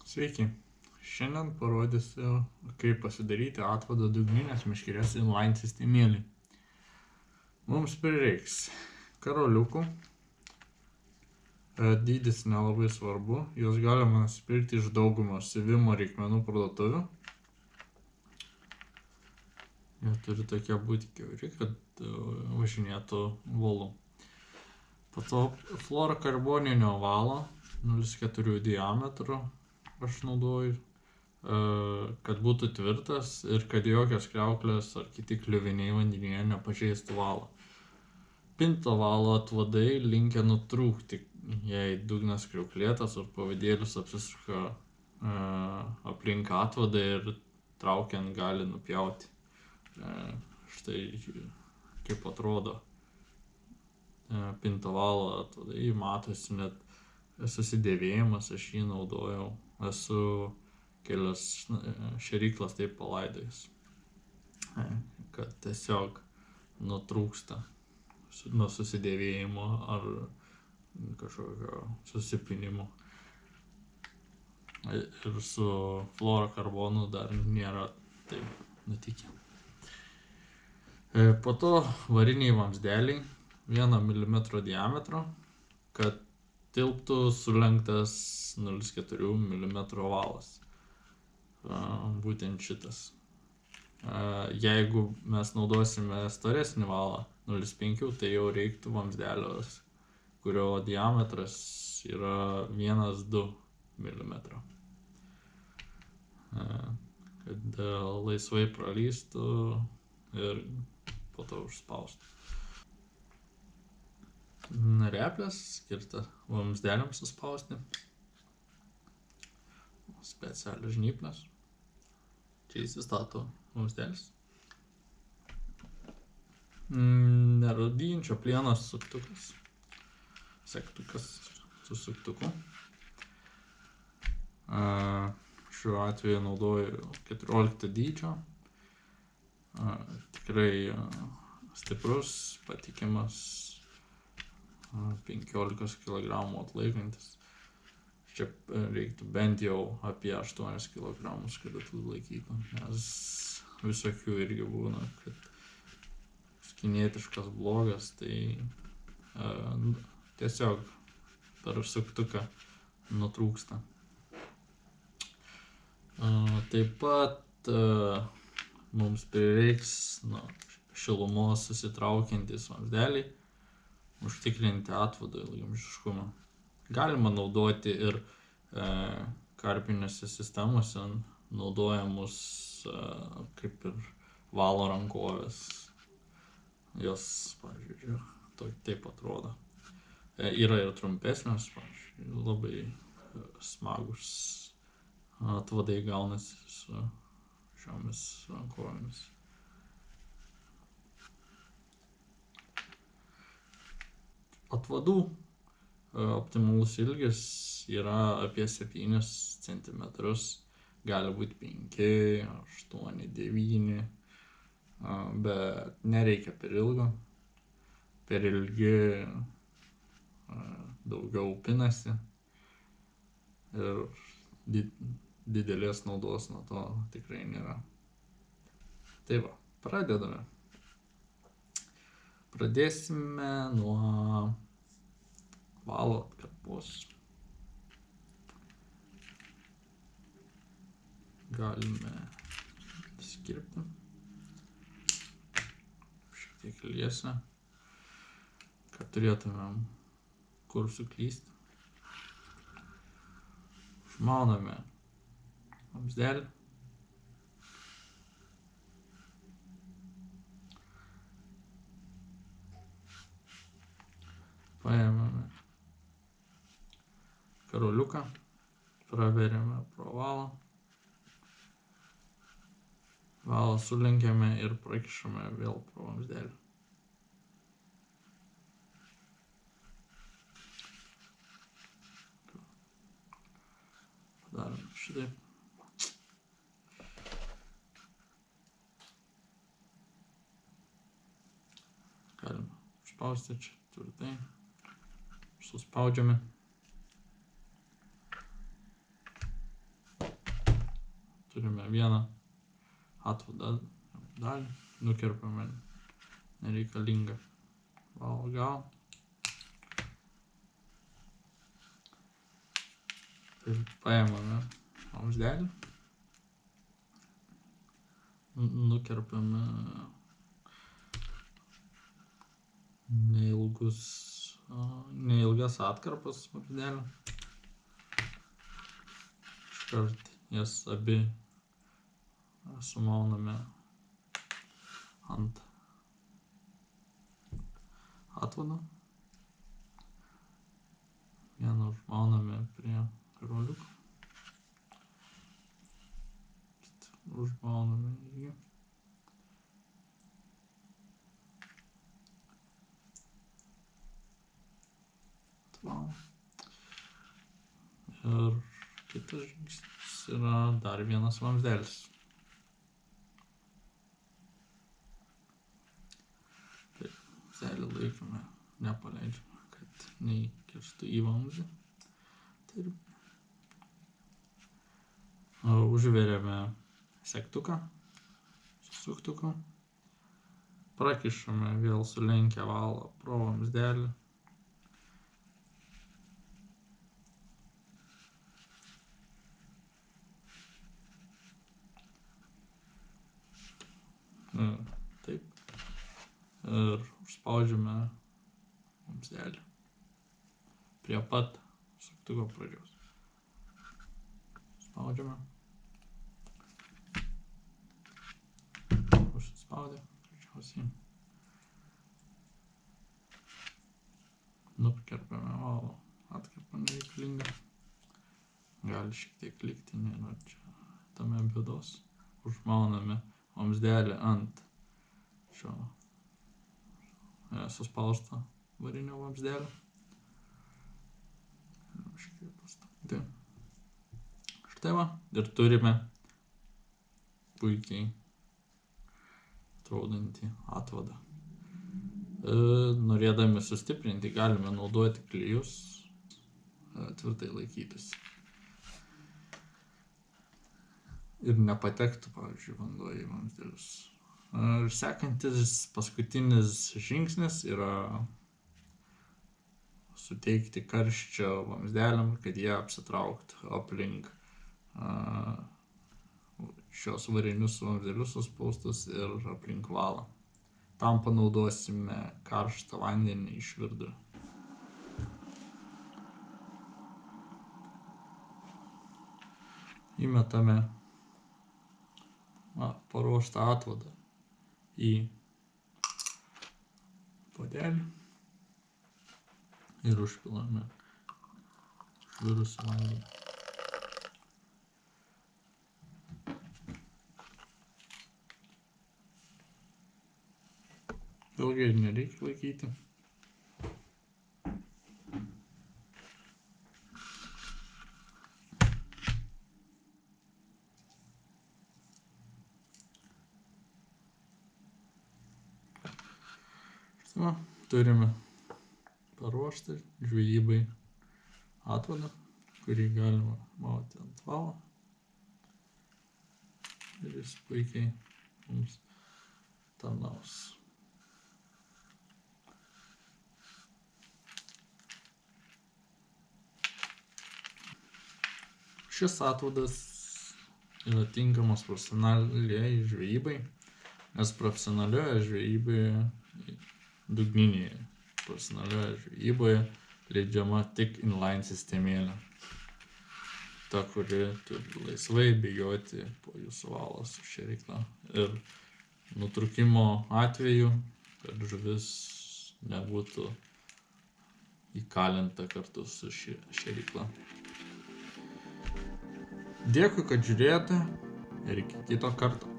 Sveiki. Šiandien parodysiu, kaip pasidaryti atvado dugninės meškerės inline sistemėlį. Mums prireiks karoliukų. Dydis nelabai svarbu. Jos galima nusipirkti iš daugumos siuvimo reikmenų parduotuvių. Jie turi tokie būti kiauri, kad važinėtų volu. Po to fluorokarboninio valo 0,4 diametro aš naudoju, kad būtų tvirtas ir kad jokios kriauklės ar kiti kliuviniai vandenyje nepažeistų valą. Pinto valo atvadai linkę nutrūkti, jei dugnas kriauklėtas ar pavadėlis apsisuka aplink atvadą ir traukiant gali nupjauti. Štai kaip atrodo pinto valo atvadai, matosi net susidėvėjimas, aš jį naudojau, esu kelias šėryklas taip palaidojus, kad tiesiog nutrūksta nuo susidėvėjimo ar kažkokio susipinimo. Ir su fluorokarbonu dar nėra taip nutikę. Po to variniai vamzdeliai 1 mm diametro, kad tilptų sulenktas 0,4 mm valas. Būtent šitas. Jeigu mes naudosime storesnį valą 0,5, tai jau reiktų vamzdelio, kurio diametras yra 1-2 mm. Kad laisvai pralystų ir po to užspaustų. Replės skirta vamzdeliams suspausti. Specialios žnyplės. Čia įsistato vamzdelis. Nerūdijančio plieno suktukas. Segtukas su suktuku. Šiuo atveju naudoju 14 dydžio. Tikrai stiprus, patikimas, 15 kg atlaikantis. Čia reiktų bent jau apie 8 kg, kad atlaikytų, nes visokių irgi būna, kad kinietiškas blogas, tai tiesiog per suktuką nutrūksta. Taip pat mums prireiks šilumos susitraukiantys vamzdeliai, užtikrinti atvado ilgaamžiškumą. Galima naudoti ir karpinėse sistemose naudojamus kaip ir valo rankovės. Jos, pavyzdžiui, taip atrodo. Yra ir trumpesnės, pavyzdžiui, labai smagus atvadai gaunasi su šiomis rankovėmis. Atvadų optimalus ilgis yra apie 7 cm, gali būti 5, 8, 9, bet nereikia per ilgo. Per ilgi daugiau pinasi ir didelės naudos nuo to tikrai nėra. Tai va, pradedame. Pradėsime nuo valo atkarpos. Galime skirpti. Šiek tiek liesą, kad turėtumėm kur suklysti. Užmauname vamzdelį. Paėmame karoliuką, praveriame pro valą. Valą sulenkiame ir prakišame vėl pro vamzdelį. Padarome šitaip. Galime užspausti čia tvirtai. Suspaudžiame. turime vieną atvadą dalį, nukerpame nereikalingą valo galą. Ir paėmame vamzdelį, nukerpame neilgas atkarpas vamzdelio. Iškart jas abi sumauname ant atvado. Vieną užmauname prie roliuko. Užmauname jį. Ir kitas žingsnis yra dar vienas vamzdelis. Taip, vamzdelį laikome, nepaleidžiame, kad neįkirstų į vamzdį. Taip. Užveriame segtuką su suktuku. Prakišame vėl sulenkę valą pro vamzdelį. Taip. Ir užspaudžiame vamzdelį prie pat suktuko pradžios. Spaudžiame. Užsispaudė, greičiausiai. Nukerpame valą, atkarpą nereikalingą. Gali šiek tiek likti, nėra čia tame bėdos. Užmauname vamzdelį ant šio suspausto varinio vamzdelio. Štai va, ir turime puikiai atrodanti atvadą. Norėdami sustiprinti, galime naudoti klijus, tvirtai laikytis. Ir nepatektų, pavyzdžiui, vanduo į vamzdelius. Sekantis paskutinis žingsnis yra suteikti karščio vamzdeliam, kad jie apsitrauktų aplink šios varinius vamzdelius suspaustus ir aplink valą. Tam panaudosime karštą vandenį iš virdulio. Įmetame paruoštą atvadą į puodelį ir užpilame virusį vandenį. Ilgai nereikia laikyti. Štai turime paruoštą žvejybai atvadą, kurį galima mauti ant valo. Ir jis puikiai mums tarnaus. Šis atvadas yra tinkamas profesionaliai žvejybai, nes profesionalioje žvejyboje, dugninėje profesionalioje žvejyboje leidžiama tik inline sistemėlė. Ta, kuri turi laisvai bėgioti po jūsų valą su šėrykla. Ir nutrūkimo atveju, kad žuvis nebūtų įkalinta kartu su šėrykla. Dėkui, kad žiūrėjote ir iki kito karto.